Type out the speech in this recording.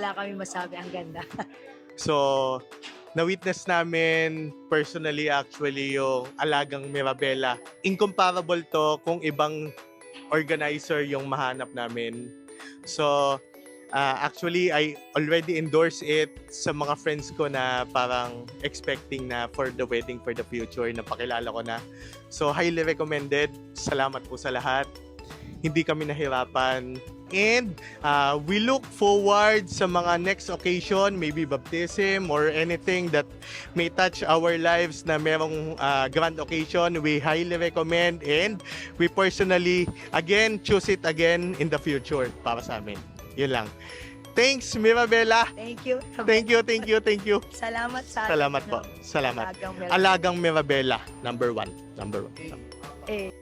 wala kami masabi. Ang ganda. So, na-witness namin personally actually yung Alagang Mirabela. Incomparable to kung ibang organizer yung mahanap namin. So, actually, I already endorse it sa mga friends ko na parang expecting na for the wedding for the future, napakilala ko na. So, highly recommended. Salamat po sa lahat. Hindi kami nahirapan. And we look forward sa mga next occasion, maybe baptism or anything that may touch our lives na merong grand occasion. We highly recommend and we personally, again, choose it again in the future para sa amin. Yun lang. Thanks, Mirabela. Thank you. Thank you, thank you, thank you. Salamat sa Salamat po. Salamat. Alagang Mirabela. Alagang Mirabela, number one. Number one. Eh,